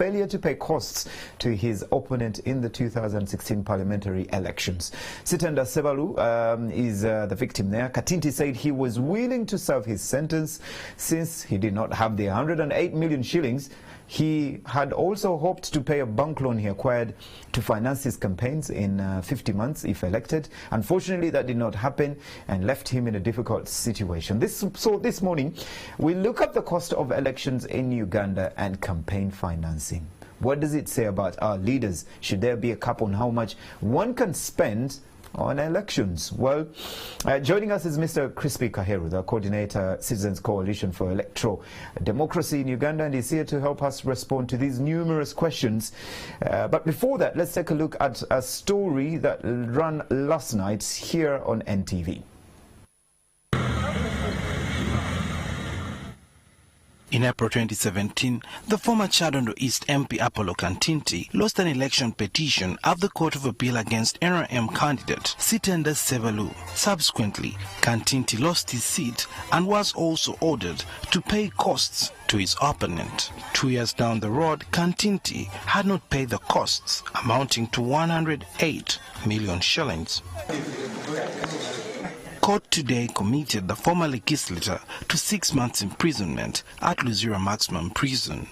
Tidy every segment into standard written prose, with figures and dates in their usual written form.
failure to pay costs to his opponent in the 2016 parliamentary elections. Sitenda Sebalu is the victim there. Katinti said he was willing to serve his sentence since he did not have the 108 million shillings. He had also hoped to pay a bank loan he acquired to finance his campaigns in 50 months if elected. Unfortunately, that did not happen and left him in a difficult situation. So this morning, we look at the cost of elections in Uganda and campaign financing. What does it say about our leaders? Should there be a cap on how much one can spend on elections? Well, joining us is Mr. Crispy Kaheru, the coordinator, Citizens Coalition for Electoral Democracy in Uganda, and he's here to help us respond to these numerous questions. But before that, let's take a look at a story that ran last night here on NTV. In April 2017, the former Chadondo East MP Apollo Kantinti lost an election petition of the Court of Appeal against NRM candidate Sitenda Sebalu. Subsequently, Kantinti lost his seat and was also ordered to pay costs to his opponent. 2 years down the road, Kantinti had not paid the costs, amounting to 108 million shillings. Court today committed the former legislator to 6 months imprisonment at Luzira Maximum Prison.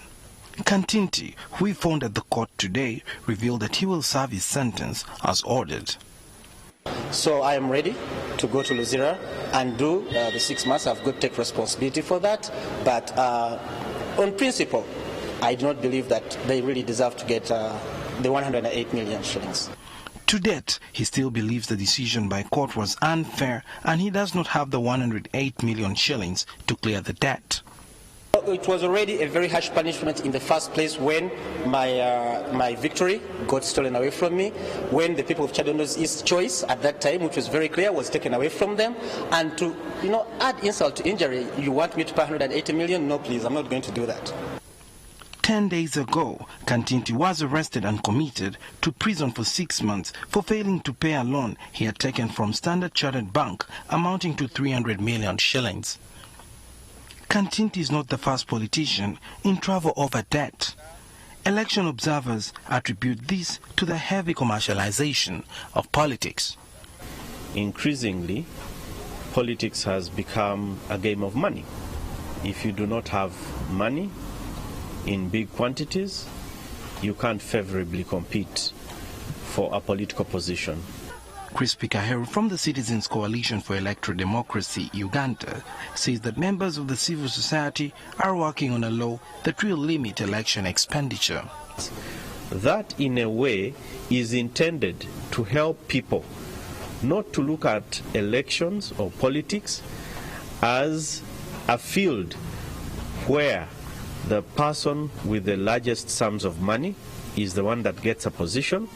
Kantinti, who we found at the court today, revealed that he will serve his sentence as ordered. So I am ready to go to Luzira and do the 6 months. I've got to take responsibility for that. But on principle, I do not believe that they really deserve to get the 108 million shillings. To date, he still believes the decision by court was unfair and he does not have the 108 million shillings to clear the debt. It was already a very harsh punishment in the first place when my victory got stolen away from me, when the people of Chadondo's East choice at that time, which was very clear, was taken away from them. And to add insult to injury, you want me to pay 180 million? No, please, I'm not going to do that. 10 days ago, Kantinti was arrested and committed to prison for 6 months for failing to pay a loan he had taken from Standard Chartered Bank amounting to 300 million shillings. Kantinti is not the first politician in trouble over debt. Election observers attribute this to the heavy commercialization of politics. Increasingly, politics has become a game of money. If you do not have money in big quantities, you can't favorably compete for a political position. Crispy Kaheru from the Citizens Coalition for Electoral Democracy, Uganda, says that members of the civil society are working on a law that will limit election expenditure. That, in a way, is intended to help people not to look at elections or politics as a field where the person with the largest sums of money is the one that gets a position,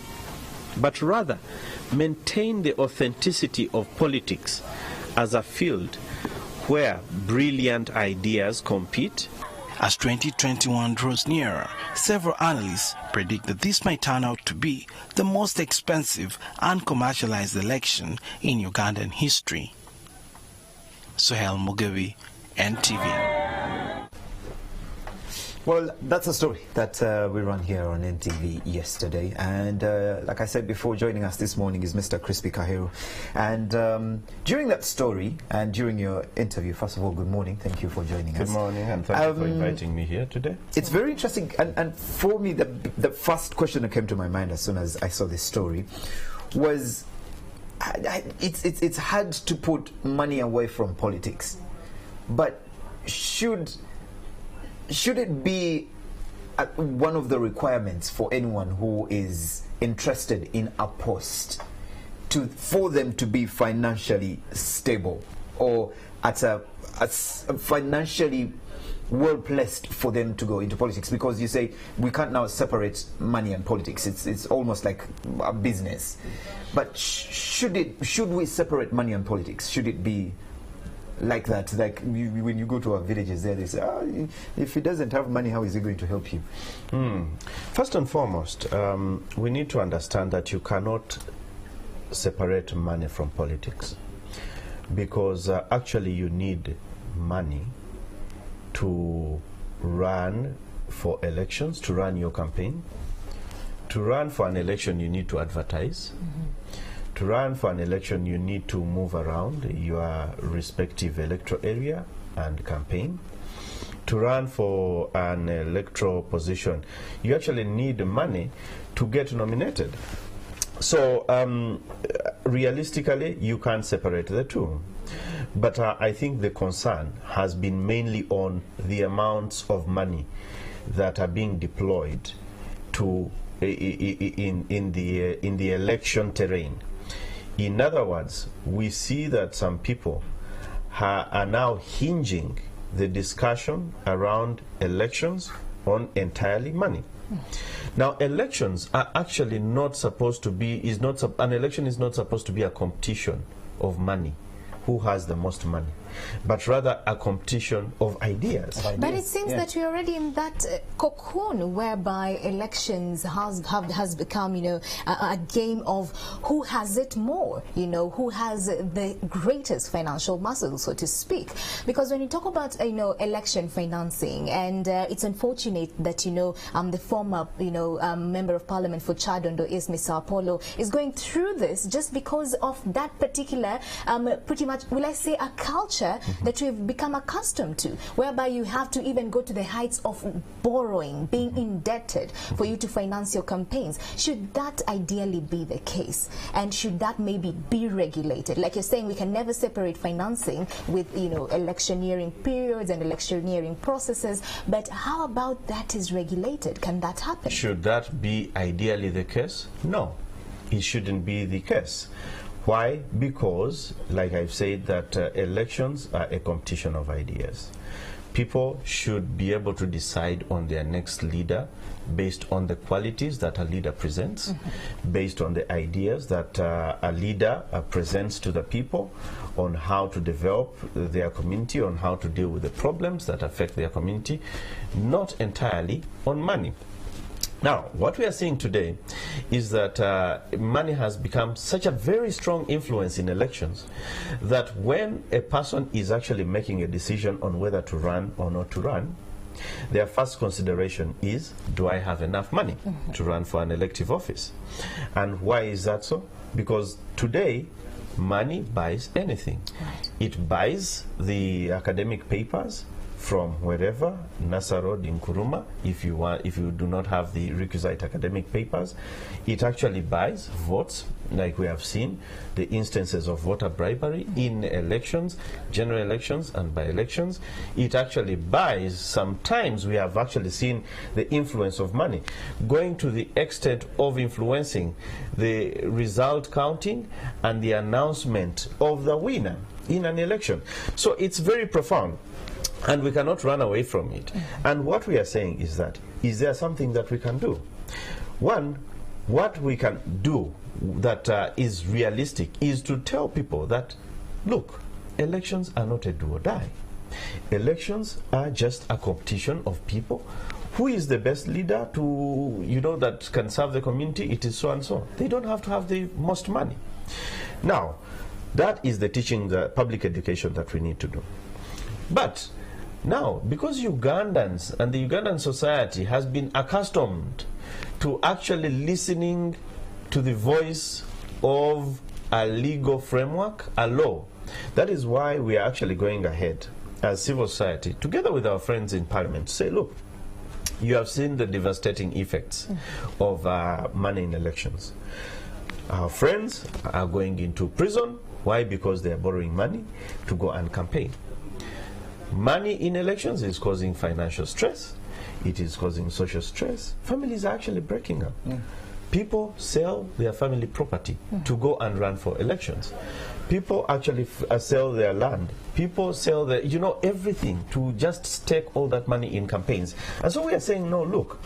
but rather maintain the authenticity of politics as a field where brilliant ideas compete. As 2021 draws nearer, several analysts predict that this might turn out to be the most expensive and commercialized election in Ugandan history. Sohel Mugabe, NTV. Well, that's a story that we ran here on NTV yesterday. And like I said before, joining us this morning is Mr. Crispy Kaheru. And during that story and during your interview, first of all, good morning. Thank you for joining us. Good morning, and thank you for inviting me here today. It's very interesting. And for me, the first question that came to my mind as soon as I saw this story was, it's hard to put money away from politics. But should it be one of the requirements for anyone who is interested in a post for them to be financially stable or at a financially well placed for them to go into politics? Because you say we can't now separate money and politics. It's almost like a business. But should we separate money and politics? Should it be like that? Like when you go to our villages there, they say, if he doesn't have money, how is he going to help you? First and foremost, we need to understand that you cannot separate money from politics, because actually you need money to run for elections to run your campaign. To run for an election, you need to advertise. To run for an election, you need to move around your respective electoral area and campaign. To run for an electoral position, you actually need money to get nominated. So realistically, you can't separate the two. But I think the concern has been mainly on the amounts of money that are being deployed to in the election terrain. In other words, we see that some people are now hinging the discussion around elections on entirely money. Now, elections are actually not supposed to be, an election is not supposed to be a competition of money, who has the most money, but rather a competition of ideas. But it seems that we're already in that cocoon whereby elections has become, a game of who has it more, who has the greatest financial muscle, so to speak. Because when you talk about, election financing, and it's unfortunate that, the former, member of parliament for Chadondo is Mr. Apollo is going through this just because of that particular, pretty much, will I say, a culture that we've become accustomed to, whereby you have to even go to the heights of borrowing, being indebted for you to finance your campaigns. Should that ideally be the case? And should that maybe be regulated? Like you're saying, we can never separate financing with, electioneering periods and electioneering processes, but how about that is regulated? Can that happen? Should that be ideally the case? No, it shouldn't be the case. Why? Because, like I've said, that elections are a competition of ideas. People should be able to decide on their next leader based on the qualities that a leader presents, based on the ideas that a leader presents to the people, on how to develop their community, on how to deal with the problems that affect their community, not entirely on money. Now, what we are seeing today is that money has become such a very strong influence in elections that when a person is actually making a decision on whether to run or not to run, their first consideration is, do I have enough money to run for an elective office? And why is that so? Because today, money buys anything. It buys the academic papers from wherever, Nasa Road in Kuruma, if you do not have the requisite academic papers. It actually buys votes, like we have seen the instances of voter bribery in elections, general elections and by-elections. It actually buys, sometimes we have actually seen the influence of money going to the extent of influencing the result counting and the announcement of the winner in an election. So it's very profound, and we cannot run away from it. And what we are saying is that, is there something that we can do? One, what we can do that is realistic is to tell people that, look, elections are not a do or die. Elections are just a competition of people. Who is the best leader to, that can serve the community? It is so and so. They don't have to have the most money. Now, that is the teaching, the public education that we need to do. But now, because Ugandans and the Ugandan society has been accustomed to actually listening to the voice of a legal framework, a law, that is why we are actually going ahead as civil society, together with our friends in Parliament, to say, look, you have seen the devastating effects of money in elections. Our friends are going into prison. Why? Because they are borrowing money to go and campaign. Money in elections is causing financial stress. It is causing social stress. Families are actually breaking up. People sell their family property to go and run for elections. People actually sell their land. People sell their, everything to just stake all that money in campaigns. And so we are saying, no, look,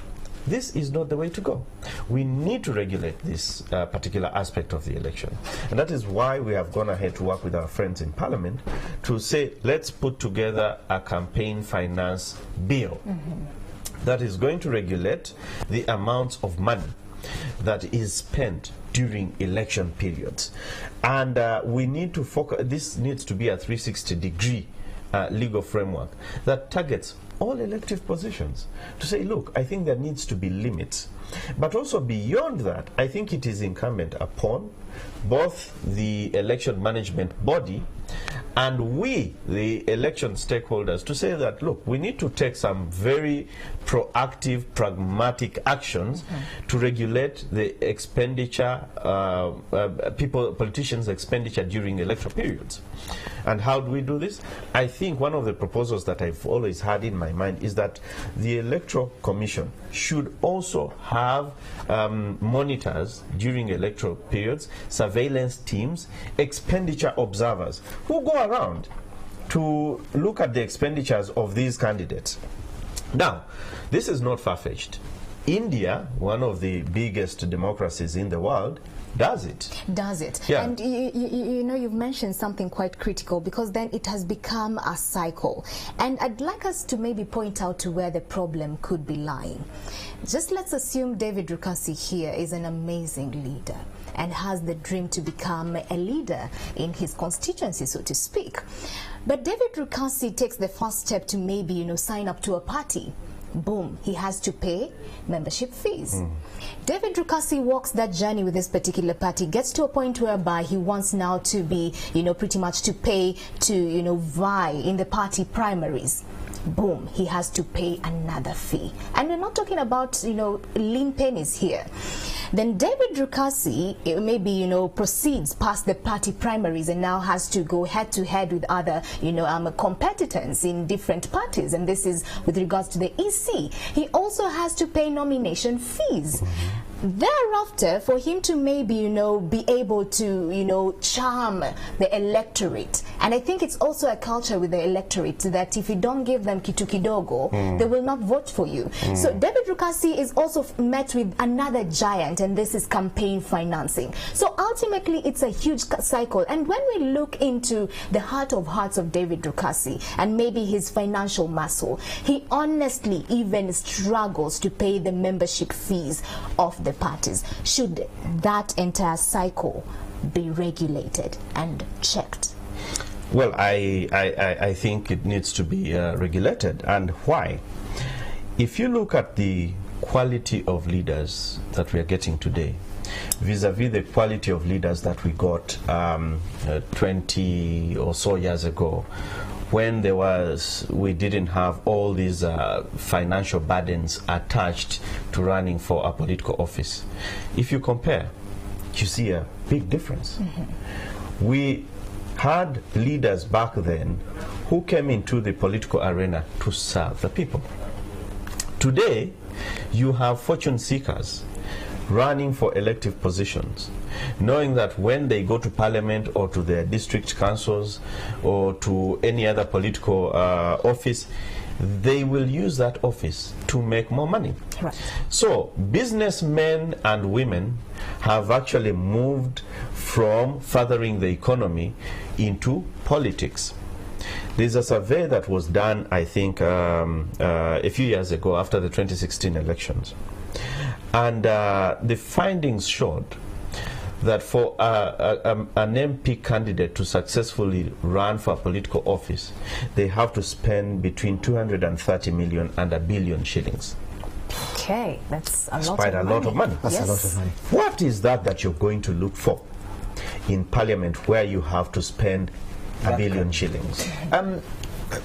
this is not the way to go. We need to regulate this particular aspect of the election. And that is why we have gone ahead to work with our friends in Parliament to say, let's put together a campaign finance bill that is going to regulate the amounts of money that is spent during election periods. And we need to focus, this needs to be a 360-degree legal framework that targets all elective positions, to say, look, I think there needs to be limits. But also beyond that, I think it is incumbent upon both the election management body and we, the election stakeholders, to say that, look, we need to take some very proactive, pragmatic actions to regulate the expenditure, politicians' expenditure during electoral periods. And how do we do this? I think one of the proposals that I've always had in my mind is that the Electoral Commission should also have monitors during electoral periods, surveillance teams, expenditure observers who go around to look at the expenditures of these candidates. Now, this is not far-fetched. India, one of the biggest democracies in the world, does it. Yeah. And you know, you've mentioned something quite critical, because then it has become a cycle. And I'd like us to maybe point out to where the problem could be lying. Just let's assume David Rukasi here is an amazing leader and has the dream to become a leader in his constituency, so to speak. But David Rukasi takes the first step to maybe, you know, sign up to a party. Boom, he has to pay membership fees. David Rukasi walks that journey with this particular party, gets to a point whereby he wants now to be, you know, pretty much to pay to, you know, vie in the party primaries. Boom, he has to pay another fee. And we're not talking about, you know, lean pennies here. Then David Rukasi maybe, you know, proceeds past the party primaries and now has to go head to head with other, you know, competitors in different parties. And this is with regards to the EC. He also has to pay nomination fees. Thereafter, for him to maybe, you know, be able to, you know, charm the electorate. And I think it's also a culture with the electorate that if you don't give them kitu kidogo, they will not vote for you. So David Rukasi is also met with another giant, and this is campaign financing. So ultimately, it's a huge cycle. And when we look into the heart of hearts of David Rukasi and maybe his financial muscle, he honestly even struggles to pay the membership fees of the parties. Should that entire cycle be regulated and checked? Well, I think it needs to be regulated. And why? If you look at the quality of leaders that we are getting today, vis-a-vis the quality of leaders that we got 20 or so years ago, when we didn't have all these financial burdens attached to running for a political office. If you compare, you see a big difference. We had leaders back then who came into the political arena to serve the people. Today, you have fortune seekers running for elective positions, knowing that when they go to parliament or to their district councils or to any other political office, they will use that office to make more money. Right. So businessmen and women have actually moved from furthering the economy into politics. There's a survey that was done, I think, a few years ago after the 2016 elections. And the findings showed that for an MP candidate to successfully run for a political office, they have to spend between 230 million and $1 billion shillings. Okay, that's a lot quite a lot of money. That's a lot of money. What is that you're going to look for in Parliament where you have to spend $1 billion shillings?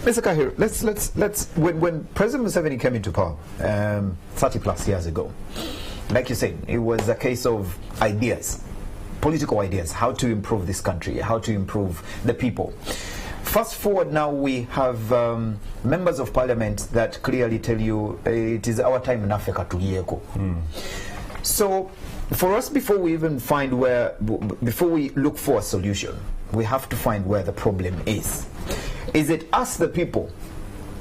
Mr. Kahir, let's when President Museveni came into power 30 plus years ago, like you said, it was a case of ideas, political ideas, how to improve this country, how to improve the people. Fast forward now, we have members of parliament that clearly tell you it is our time in Africa to yeko. So for us, before we look for a solution, we have to find where the problem is. Is it us, the people,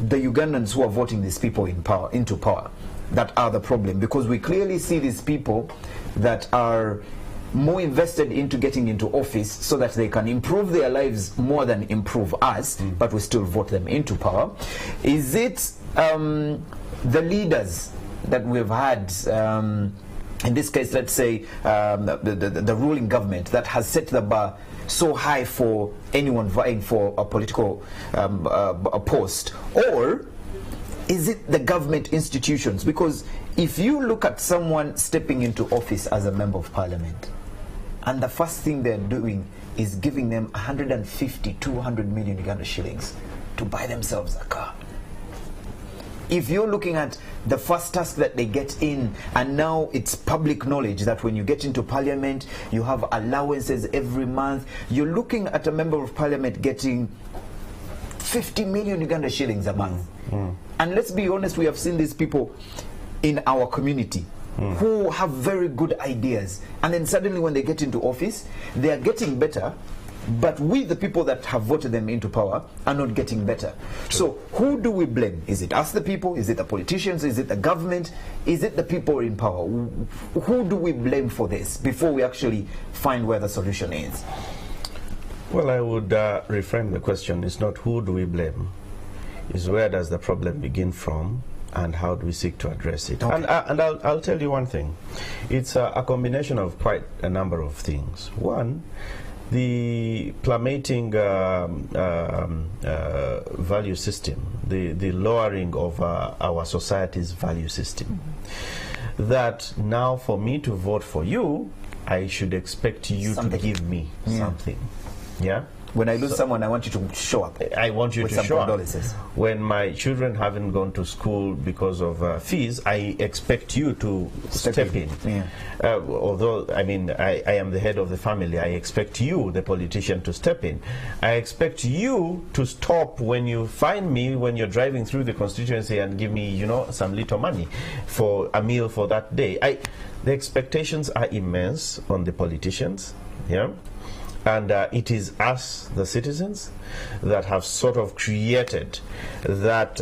the Ugandans who are voting these people into power, that are the problem? Because we clearly see these people that are more invested into getting into office so that they can improve their lives more than improve us, but we still vote them into power. Is it the leaders that we've had, in this case, let's say the ruling government, that has set the bar so high for anyone vying for a political a post? Or Is it the government institutions? Because if you look at someone stepping into office as a member of parliament, and the first thing they're doing is giving them 150, 200 million Uganda shillings to buy themselves a car. If you're looking at the first task that they get in, and now it's public knowledge that when you get into parliament, you have allowances every month, you're looking at a member of parliament getting 50 million Uganda shillings a month. And let's be honest, we have seen these people in our community who have very good ideas, and then suddenly when they get into office, they are getting better, but we, the people that have voted them into power, are not getting better. So who do we blame? Is it us, the people? Is it the politicians? Is it the government? Is it the people in power? Who do we blame for this before we actually find where the solution is? Well, I would reframe the question. It's not who do we blame, it's where does the problem begin from, and how do we seek to address it. Okay. And I'll tell you one thing. It's a combination of quite a number of things. One, the plummeting value system, the lowering of our society's value system. That now for me to vote for you, I should expect you to give me something. Yeah? When I lose someone, I want you to show up. I want you with to some show up. condolences. When my children haven't gone to school because of fees, I expect you to step in. Yeah. Although, I mean, I am the head of the family, I expect you, the politician, to step in. I expect you to stop when you find me, when you're driving through the constituency, and give me, you know, some little money for a meal for that day. The expectations are immense on the politicians. Yeah. And it is us, the citizens, that have sort of created that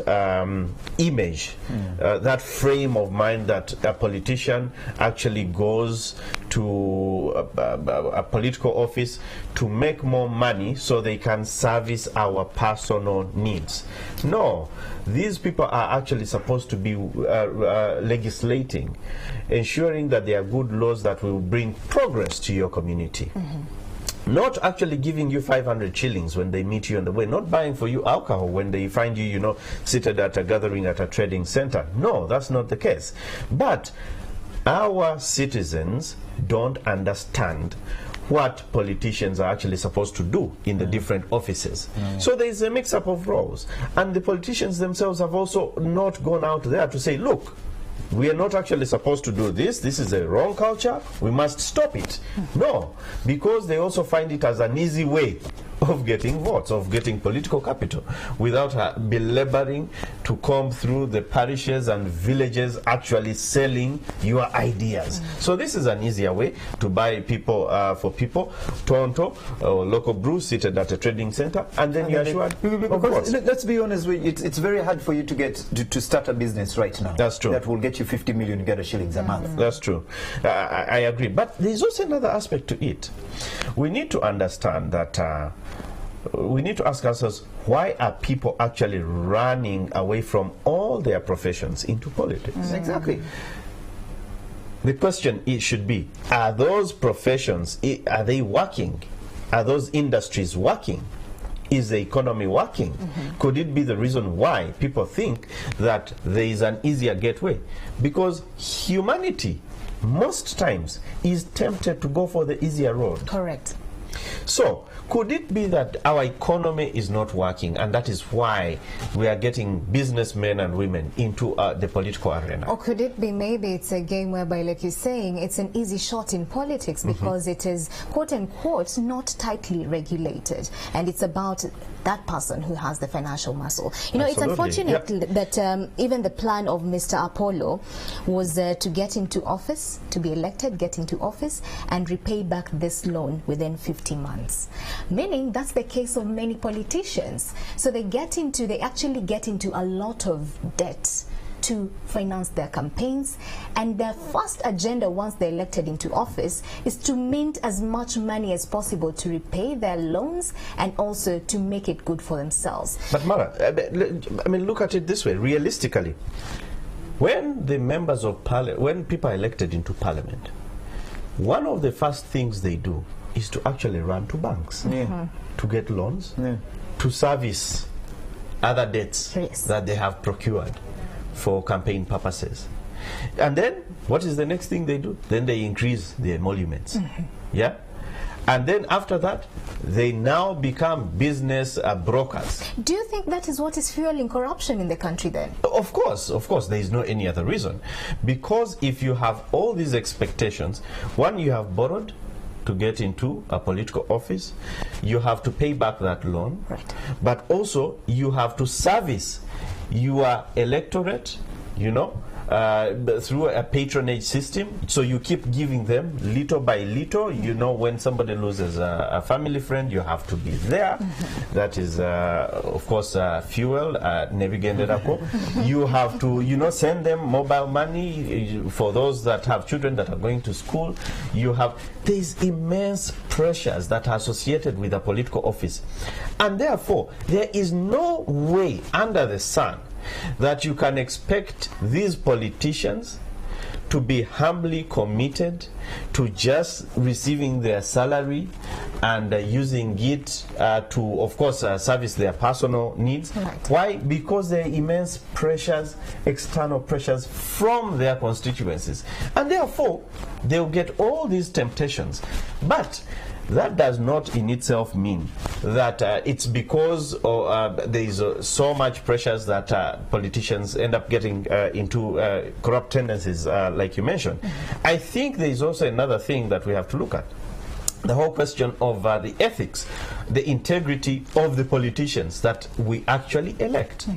image, that frame of mind that a politician actually goes to a political office to make more money so they can service our personal needs. No, these people are actually supposed to be legislating, ensuring that there are good laws that will bring progress to your community. Not actually giving you 500 shillings when they meet you on the way, not buying for you alcohol when they find you, you know, seated at a gathering at a trading center. No, that's not the case. But our citizens don't understand what politicians are actually supposed to do in the different offices. So there is a mix-up of roles. And the politicians themselves have also not gone out there to say, look, we are not actually supposed to do this. This is a wrong culture. We must stop it. No, because they also find it as an easy way of getting votes, of getting political capital, without belaboring to come through the parishes and villages actually selling your ideas. So this is an easier way to buy people for people, Tonto or local brew seated at a trading center, and then you're assured of votes. Let's be honest, it's very hard for you to get to start a business right now. That's true. That will get you 50 million Uganda shillings a month. That's true. I agree. But there's also another aspect to it. We need to understand that we need to ask ourselves, why are people actually running away from all their professions into politics? Exactly. The question should be, are those professions, are they working? Are those industries working? Is the economy working? Could it be the reason why people think that there is an easier gateway? Because humanity, most times, is tempted to go for the easier road. Correct. So, could it be that our economy is not working, and that is why we are getting businessmen and women into the political arena? Or could it be maybe it's a game whereby, like you're saying, it's an easy shot in politics because it is, quote unquote, not tightly regulated, and it's about that person who has the financial muscle. You know, Absolutely. it's unfortunate that even the plan of Mr. Apollo was to get into office, to be elected, get into office, and repay back this loan within 50 months. Meaning that's the case of many politicians. So they actually get into a lot of debt to finance their campaigns, and their first agenda once they're elected into office is to mint as much money as possible to repay their loans and also to make it good for themselves. But Mara, I mean, look at it this way, realistically. When the members of parliament, when people are elected into parliament, one of the first things they do is to actually run to banks to get loans, to service other debts that they have procured. for campaign purposes. And then, what is the next thing they do? Then they increase the emoluments. Yeah? And then after that, they now become business brokers. Do you think that is what is fueling corruption in the country then? Of course, there is no any other reason. Because if you have all these expectations, one, you have borrowed to get into a political office, you have to pay back that loan, right. But also you have to service your electorate, you know, through a patronage system. So you keep giving them little by little. You know, when somebody loses a family friend, you have to be there. That is, of course, fuel. You have to, you know, send them mobile money for those that have children that are going to school. There's immense pressures that are associated with a political office. And therefore, there is no way under the sun that you can expect these politicians to be humbly committed to just receiving their salary and using it to, of course, service their personal needs. Right. Why? Because there are immense pressures, external pressures from their constituencies. And therefore, they'll get all these temptations. But that does not in itself mean that it's because there is so much pressures that politicians end up getting into corrupt tendencies, like you mentioned. I think there is also another thing that we have to look at. The whole question of the ethics, the integrity of the politicians that we actually elect.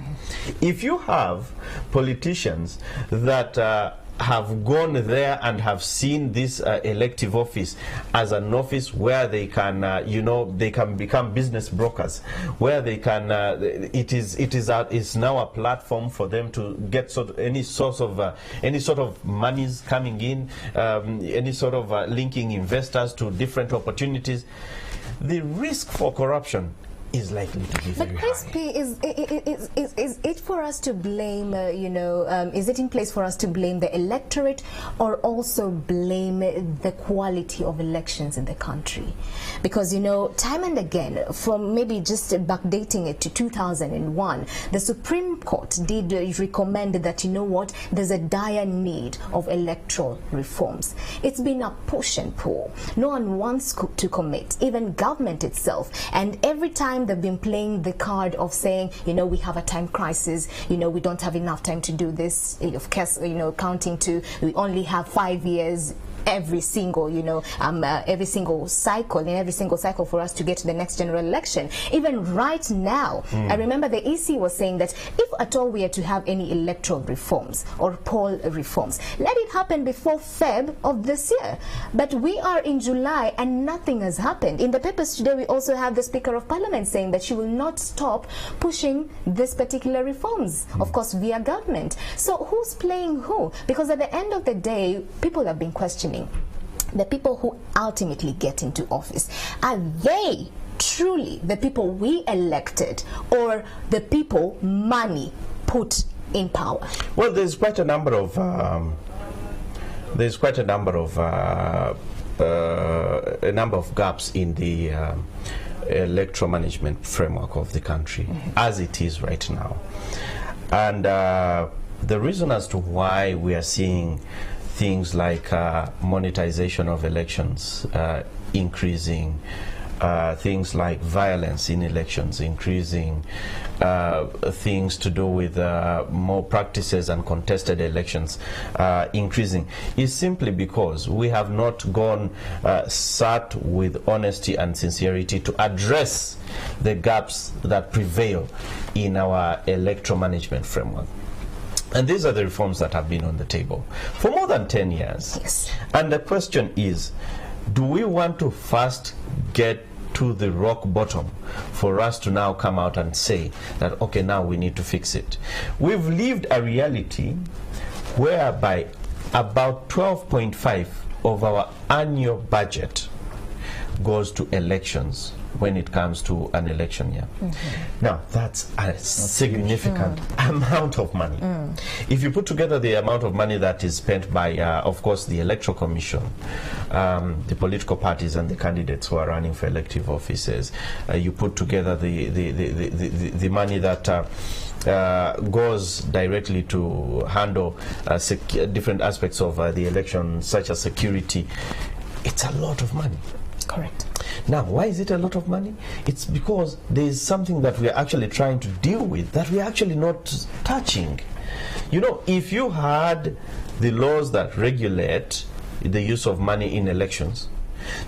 If you have politicians that have gone there and have seen this elective office as an office where they can, you know, they can become business brokers, where they can, it's now a platform for them to get any sort of monies coming in, any sort of linking investors to different opportunities. The risk for corruption is likely to be very high. But is it for us to blame, is it in place for us to blame the electorate or also blame the quality of elections in the country? Because, you know, time and again, from maybe just backdating it to 2001, the Supreme Court did recommend that, you know what, there's a dire need of electoral reforms. It's been a push and pull. No one wants to commit, even government itself. And every time they've been playing the card of saying, you know, we have a time crisis, you know, we don't have enough time to do this, of course, you know, counting to, we only have 5 years every single, every single cycle for us to get to the next general election. Even right now, I remember the EC was saying that if at all we are to have any electoral reforms or poll reforms, let it happen before Feb of this year. But we are in July and nothing has happened. In the papers today, we also have the Speaker of Parliament saying that she will not stop pushing this particular reforms, of course, via government. So who's playing who? Because at the end of the day, people have been questioning the people who ultimately get into office. Are they truly the people we elected or the people money put in power? Well, there's quite a number of gaps in the electoral management framework of the country as it is right now. And the reason as to why we are seeing things like monetization of elections increasing, things like violence in elections increasing, things to do with more practices and contested elections increasing, is simply because we have not sat with honesty and sincerity to address the gaps that prevail in our electoral management framework. And these are the reforms that have been on the table for more than 10 years. Yes. And the question is, do we want to first get to the rock bottom for us to now come out and say that, okay, now we need to fix it? We've lived a reality whereby about 12.5% of our annual budget goes to elections when it comes to an election year. Now, that's a significant amount of money. If you put together the amount of money that is spent by, of course, the Electoral Commission, the political parties and the candidates who are running for elective offices, you put together the money that goes directly to handle different aspects of the election, such as security, it's a lot of money. Correct. Now, why is it a lot of money? It's because there is something that we are actually trying to deal with that we are actually not touching. You know, if you had the laws that regulate the use of money in elections,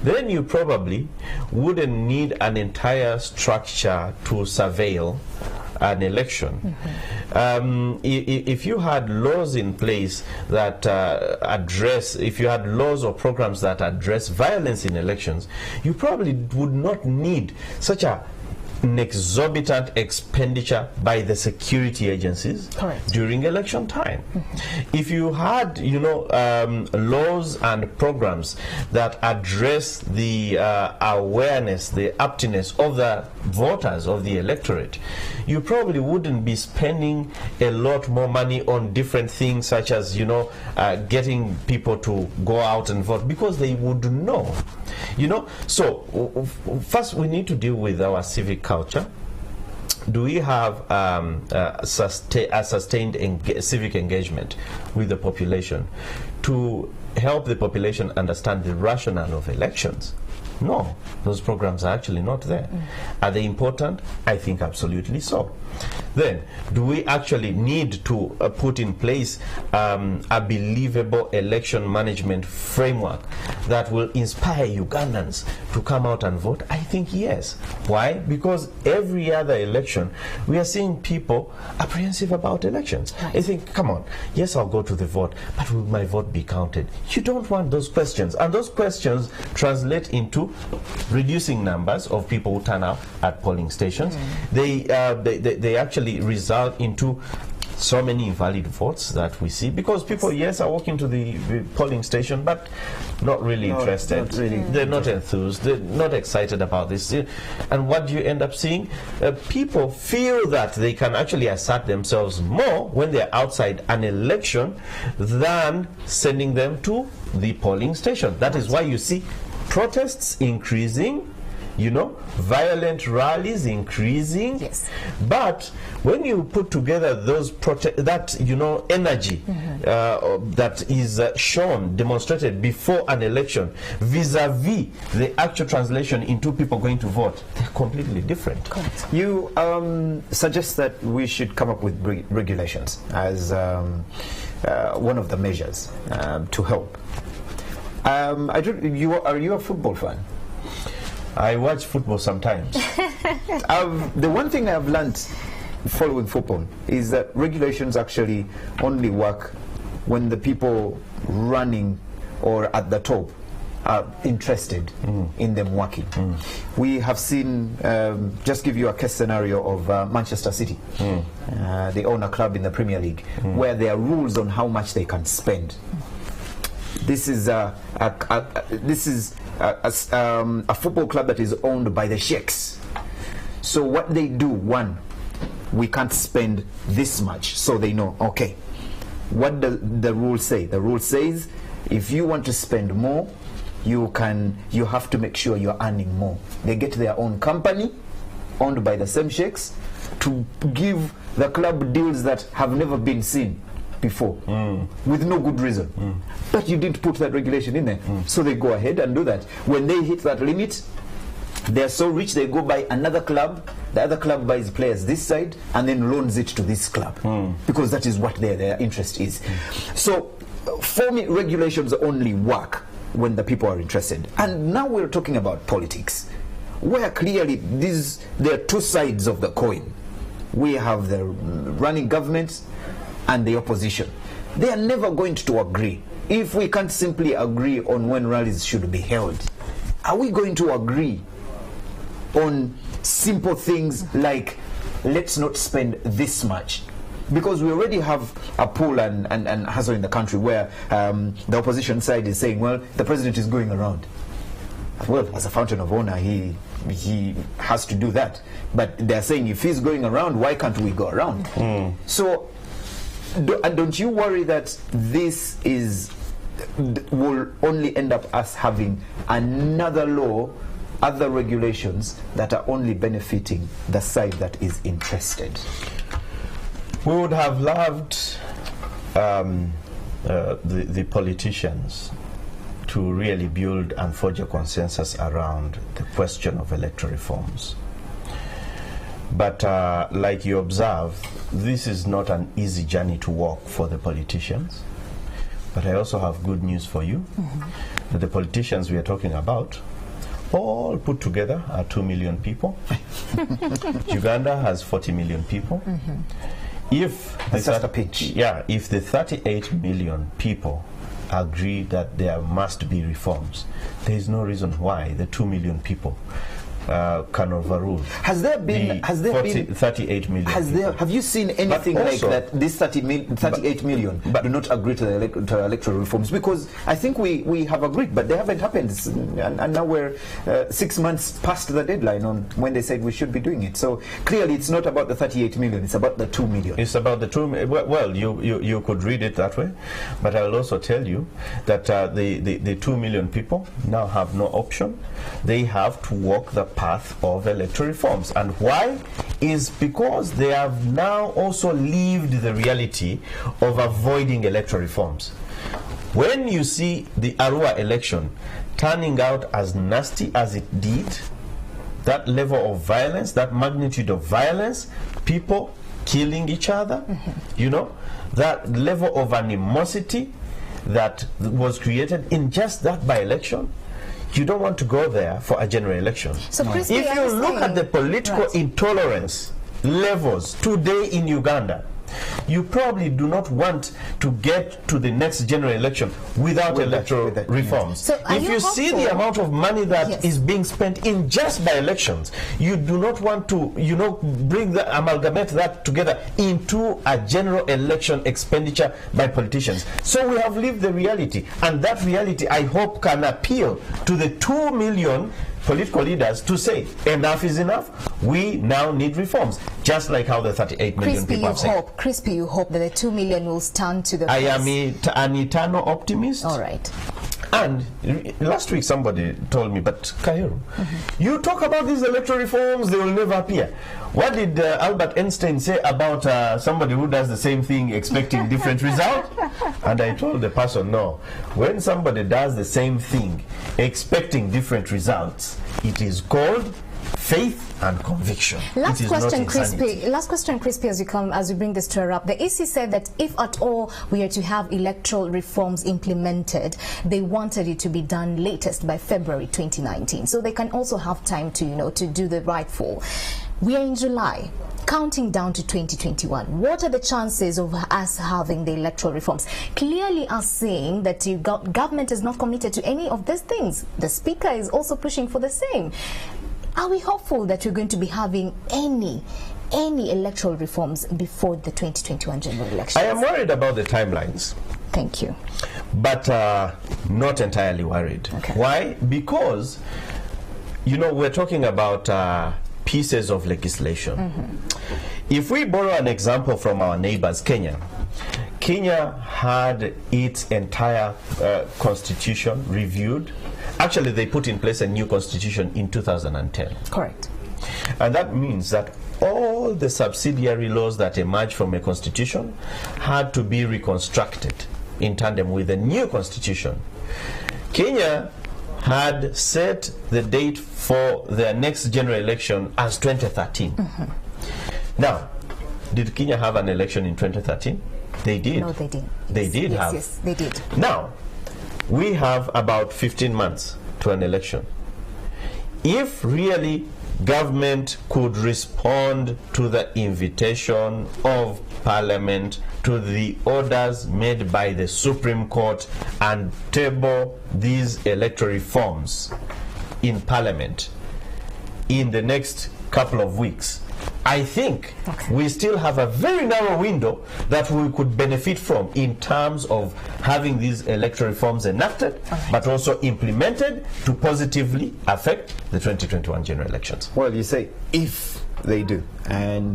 then you probably wouldn't need an entire structure to surveil an election. If you had laws in place that if you had laws or programs that address violence in elections, you probably would not need such an exorbitant expenditure by the security agencies during election time. If you had, laws and programs that address the awareness, the aptness of the voters, of the electorate, you probably wouldn't be spending a lot more money on different things, such as, getting people to go out and vote, because they would know. So first we need to deal with our civic culture. Do we have a sustained civic engagement with the population to help the population understand the rationale of elections? No, those programs are actually not there. Are they important? I think absolutely so. Then, do we actually need to put in place a believable election management framework that will inspire Ugandans to come out and vote? I think yes. Why? Because every other election, we are seeing people apprehensive about elections. I think, come on, yes, I'll go to the vote, but will my vote be counted? You don't want those questions. And those questions translate into reducing numbers of people who turn out at polling stations. They actually result into so many invalid votes that we see, because people, yes, are walking to the polling station, but not really interested. They're not enthused. They're not excited about this. And what do you end up seeing? People feel that they can actually assert themselves more when they're outside an election than sending them to the polling station. That is why you see protests increasing, violent rallies increasing. Yes. But when you put together those energy that is demonstrated before an election vis-a-vis the actual translation into people going to vote, they're completely different. Correct. You suggest that we should come up with regulations as one of the measures to help. Are you a football fan? I watch football sometimes. The one thing I've learned following football is that regulations actually only work when the people running or at the top are interested in them working. We have seen, just give you a case scenario of Manchester City. They own a club in the Premier League where there are rules on how much they can spend. This is a football club that is owned by the sheikhs. So what they do, one, we can't spend this much. So they know, okay, what does the rule say? The rule says if you want to spend more, you have to make sure you're earning more. They get their own company owned by the same sheikhs to give the club deals that have never been seen before with no good reason. But you didn't put that regulation in there. So they go ahead and do that. When they hit that limit, they're so rich they go buy another club. The other club buys players this side and then loans it to this club because that is what their interest is. So for me, regulations only work when the people are interested. And now we're talking about politics, where clearly there are two sides of the coin. We have the running governments and the opposition. They are never going to agree. If we can't simply agree on when rallies should be held, are we going to agree on simple things like let's not spend this much? Because we already have a pull and hassle in the country where the opposition side is saying, well, the president is going around. well, as a fountain of honor, he has to do that. But they're saying if he's going around, why can't we go around? So don't you worry that this will only end up us having another law, other regulations that are only benefiting the side that is interested? We would have loved the politicians to really build and forge a consensus around the question of electoral reforms. But like you observe, this is not an easy journey to walk for the politicians. But I also have good news for you. That the politicians we are talking about, all put together, are 2 million people. Uganda has 40 million people. If that's just a pitch. Yeah, if the 38 million people agree that there must be reforms, there is no reason why the 2 million people can overrule. Has there been 38 million? Have you seen anything like that? This 38 million do not agree to the electoral reforms, because I think we have agreed, but they haven't happened, and now we're 6 months past the deadline on when they said we should be doing it. So clearly, it's not about the 38 million; it's about the 2 million. It's about the 2 million. Well, you could read it that way, but I'll also tell you that the 2 million people now have no option. They have to walk the path of electoral reforms. And why? Is because they have now also lived the reality of avoiding electoral reforms. When you see the Arua election turning out as nasty as it did, that level of violence, that magnitude of violence, people killing each other, you know, that level of animosity that was created in just that by-election, you don't want to go there for a general election. So if you look at the political intolerance levels today in Uganda, you probably do not want to get to the next general election without electoral reforms. So if you see the amount of money that is being spent in just by elections, you do not want to, amalgamate that together into a general election expenditure by politicians. So we have lived the reality, and that reality, I hope, can appeal to the 2 million political leaders to say enough is enough. We now need reforms, just like how the 38 million people have said. Crispy, you hope that the 2 million will stand to the I am an eternal optimist. All right. And last week somebody told me, but Kairu, you talk about these electoral reforms, they will never appear. What did Albert Einstein say about somebody who does the same thing expecting different result? And I told the person, no, when somebody does the same thing expecting different results, it is called faith and conviction. Last question, Crispy, as we bring this to a wrap. The EC said that if at all we are to have electoral reforms implemented, they wanted it to be done latest by February 2019, so they can also have time to to do the rightful. We are in July, counting down to 2021. What are the chances of us having the electoral reforms? Clearly are saying that the government is not committed to any of these things. The Speaker is also pushing for the same. Are we hopeful that we're going to be having any electoral reforms before the 2021 general elections? I am worried about the timelines. Thank you. But not entirely worried. Okay. Why? Because, we're talking about pieces of legislation. If we borrow an example from our neighbors, Kenya had its entire constitution reviewed. Actually, they put in place a new constitution in 2010. Correct. And that means that all the subsidiary laws that emerged from a constitution had to be reconstructed in tandem with the new constitution. Kenya had set the date for their next general election as 2013. Now, did Kenya have an election in 2013? They did. No, they didn't. They did have. Yes, they did. Now, we have about 15 months to an election. If really government could respond to the invitation of Parliament, to the orders made by the Supreme Court, and table these electoral reforms in Parliament in the next couple of weeks, I think we still have a very narrow window that we could benefit from in terms of having these electoral reforms enacted, but also implemented to positively affect the 2021 general elections. Well, you say if they do, and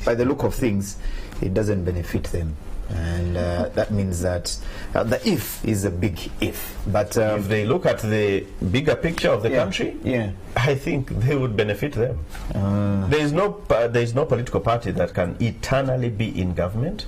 by the look of things, it doesn't benefit them. And that means that the if is a big if. But if they look at the bigger picture of the country, I think they would benefit them. There is no political party that can eternally be in government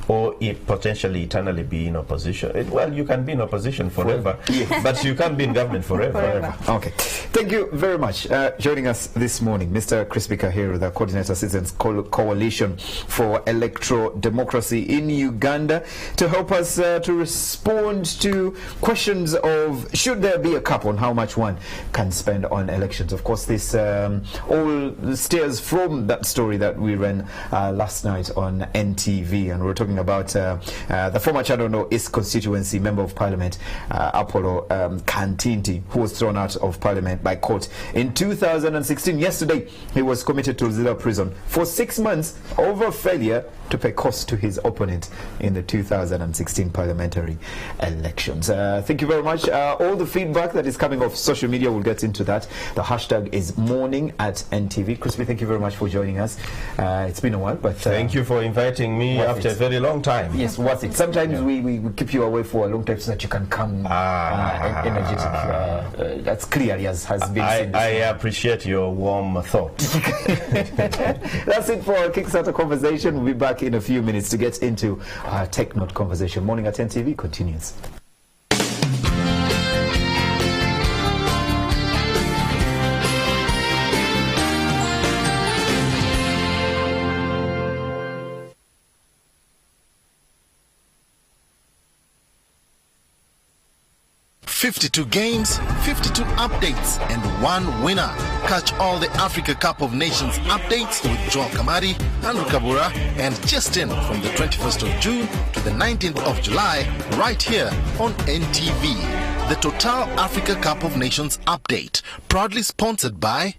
or potentially eternally be in opposition. Well, you can be in opposition forever, but you can't be in government forever. Okay. Thank you very much. Joining us this morning, Mr. Crispy Kahiru, the Coordinator Citizens Coalition for Electoral Democracy in Uganda, to help us to respond to questions of should there be a cap on how much one can spend on elections. Of course, this all steers from that story that we ran last night on NTV, and we're talking about the former Chadondo East constituency member of parliament, Apollo Kantinti, who was thrown out of parliament by court in 2016. Yesterday, he was committed to Zilla prison for 6 months over failure to pay costs to his opponent in the 2016 parliamentary elections. Thank you very much. All the feedback that is coming off social media, we'll get into that. The hashtag is morning@NTV. Crispy, thank you very much for joining us. It's been a while, but thank you for inviting me after a very long time. Yes, worth it. Sometimes we keep you away for a long time so that you can come energetic. That's clearly has been said. I appreciate your warm thought. That's it for our Kickstarter conversation. We'll be back in a few minutes to get into our Tech Note conversation. Morning at NTV continues. $52 games, 52 updates, and one winner. Catch all the Africa Cup of Nations updates with Joel Kamari, Andrew Kabura, and Justin from the 21st of June to the 19th of July, right here on NTV. The Total Africa Cup of Nations update, proudly sponsored by